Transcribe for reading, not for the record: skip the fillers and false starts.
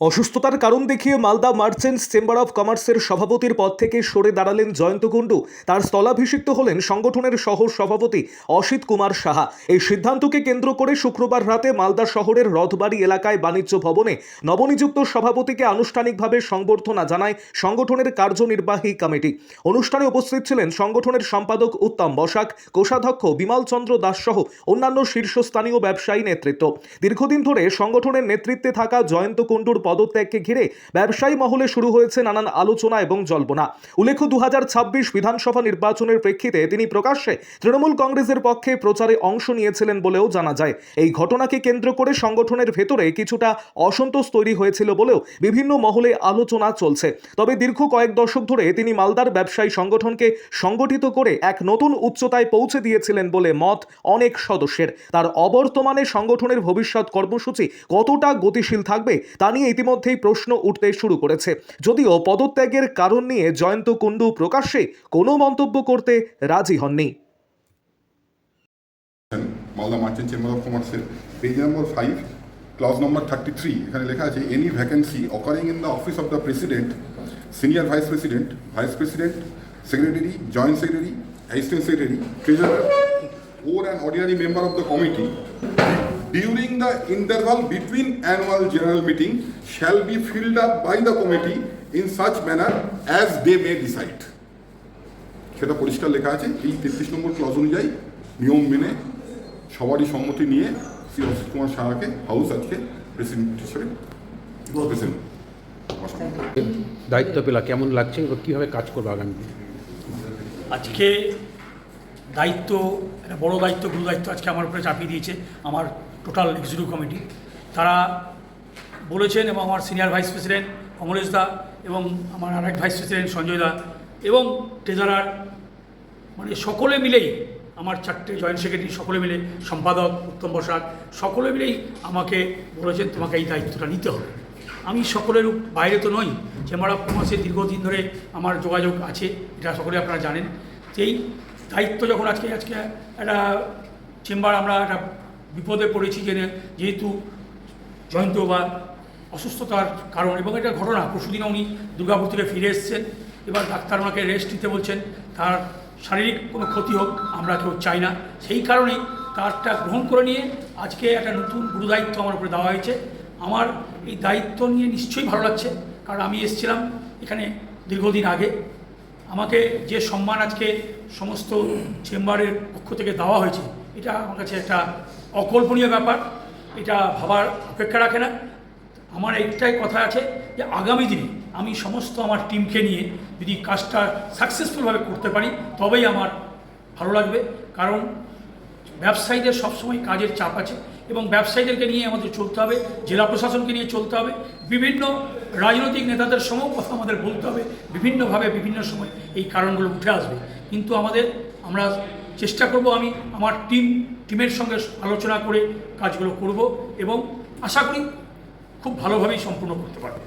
অসুস্থতার কারণ দেখিয়ে মালদা মার্চেন্টস চেম্বার অফ কমার্সের সভাপতির পদ থেকে সরে দাঁড়ালেন জয়ন্ত কুণ্ডু। তার স্থলাভিষিক্ত হলেন সংগঠনের সহ সভাপতি অসিত কুমার সাহা। এই সিদ্ধান্তকে কেন্দ্র করে শুক্রবার রাতে মালদা শহরের রথবাড়ি এলাকায় বাণিজ্য ভবনে নবনিযুক্ত সভাপতিকে আনুষ্ঠানিকভাবে সংবর্ধনা জানায় সংগঠনের কার্যনির্বাহী কমিটি। অনুষ্ঠানে উপস্থিত ছিলেন সংগঠনের সম্পাদক উত্তম বসাক, কোষাধ্যক্ষ বিমল চন্দ্র দাস সহ অন্যান্য শীর্ষস্থানীয় ব্যবসায়ী নেতৃত্ব। দীর্ঘদিন ধরে সংগঠনের নেতৃত্বে থাকা জয়ন্ত কুণ্ডুর পদত্যাগকে ঘিরে ব্যবসায়ী মহলে শুরু হয়েছে নানান আলোচনা এবং জল্পনা। উল্লেখ্য, 2026 বিধানসভা নির্বাচনের প্রেক্ষিতে তিনি প্রকাশ্যে তৃণমূল কংগ্রেসের পক্ষে প্রচারে অংশ নিয়েছিলেন বলেও জানা যায়। এই ঘটনাকে কেন্দ্র করে সংগঠনের ভেতরে কিছুটা অসন্তোষ তৈরি হয়েছিল বলেও বিভিন্ন মহলে আলোচনা চলছে। তবে দীর্ঘ কয়েক দশক ধরে তিনি মালদার ব্যবসায়ী সংগঠনকে সংগঠিত করে এক নতুন উচ্চতায় পৌঁছে দিয়েছিলেন বলে মত অনেক সদস্যের। তার অবর্তমানে সংগঠনের ভবিষ্যৎ কর্মসূচি কতটা গতিশীল থাকবে তা নিয়ে ইতিমধ্যেই প্রশ্ন উঠতে শুরু করেছে। যদিও পদত্যাগের কারণ নিয়ে জয়ন্ত কুণ্ডু প্রকাশ্যে কোনো মন্তব্য করতে রাজি হননি। মালদা মার্চেন্ট চেম্বার অফ কমার্সের পেজ নম্বর 5 ক্লজ নম্বর 33 এখানে লেখা আছে, any vacancy occurring in the office of the president, senior vice president, secretary, joint secretary, assistant secretary, treasurer or an ordinary member of the committee during the interval between annual general meeting shall be filled up by the committee in such manner as they may decide. সেটা পরিষ্কার লেখা আছে। এই 33 নম্বর clause অনুযায়ী নিয়ম মেনে সবারই সম্মতি নিয়ে শ্রী অসিত কুমার সাহাকে হাউস আজকে প্রেসিডেন্ট হিসেবে দায়িত্ব পেলা, কেমন লাগছে এবং কীভাবে কাজ করবে আগামী দিনে? আজকে দায়িত্ব, একটা বড় দায়িত্ব, গুরু দায়িত্ব আজকে আমার উপরে চাপিয়ে দিয়েছে আমার টোটাল এক্সিকিউটিভ কমিটি। তারা বলেছেন এবং আমার সিনিয়র ভাইস প্রেসিডেন্ট কমলেশ দা এবং আমার আরেক ভাইস প্রেসিডেন্ট সঞ্জয় দা এবং ট্রেজারার, মানে সকলে মিলেই, আমার 4টে জয়েন্ট সেক্রেটারি সকলে মিলে, সম্পাদক উত্তম বসাক, সকলে মিলেই আমাকে বলেছেন তোমাকে এই দায়িত্বটা নিতে হবে। আমি সকলের বাইরে তো নই, চেম্বার অফ কমার্সে দীর্ঘদিন ধরে আমার যোগাযোগ আছে, এটা সকলে আপনারা জানেন। সেই দায়িত্ব যখন আজকে একটা চেম্বার, আমরা একটা বিপদে পড়েছি যেহেতু জয়ন্ত বা অসুস্থতার কারণ, এবং এটা ঘটনা পরশুদিনও উনি দুর্গাপুর থেকে ফিরে এসেছেন। এবার ডাক্তার ওনাকে রেস্ট নিতে বলছেন, তার শারীরিক কোনো ক্ষতি হোক আমরা কেউ চাই না। সেই কারণেই তারটা গ্রহণ করে নিয়ে আজকে একটা নতুন গুরু দায়িত্ব আমার উপরে দেওয়া হয়েছে। আমার এই দায়িত্ব নিয়ে নিশ্চয়ই ভালো লাগছে, কারণ আমি এসেছিলাম এখানে দীর্ঘদিন আগে। আমাকে যে সম্মান আজকে সমস্ত চেম্বারের পক্ষ থেকে দেওয়া হয়েছে, এটা আমার কাছে একটা অকল্পনীয় ব্যাপার, এটা ভাবার অপেক্ষা রাখে না। আমার একটাই কথা আছে যে আগামী দিনে আমি সমস্ত আমার টিমকে নিয়ে যদি কাজটা সাকসেসফুলভাবে করতে পারি তবেই আমার ভালো লাগবে। কারণ ব্যবসায়ীদের সবসময় কাজের চাপ আছে এবং ব্যবসায়ীদেরকে নিয়ে আমাদের চলতে হবে, জেলা প্রশাসনকে নিয়ে চলতে হবে, বিভিন্ন রাজনৈতিক নেতাদের সঙ্গেও কথা আমাদের বলতে হবে। বিভিন্নভাবে বিভিন্ন সময় এই কারণগুলো উঠে আসবে, কিন্তু আমরা চেষ্টা করব, আমি আমার টিমের সঙ্গে আলোচনা করে কাজগুলো করব এবং আশা করি খুব ভালোভাবেই সম্পূর্ণ করতে পারব।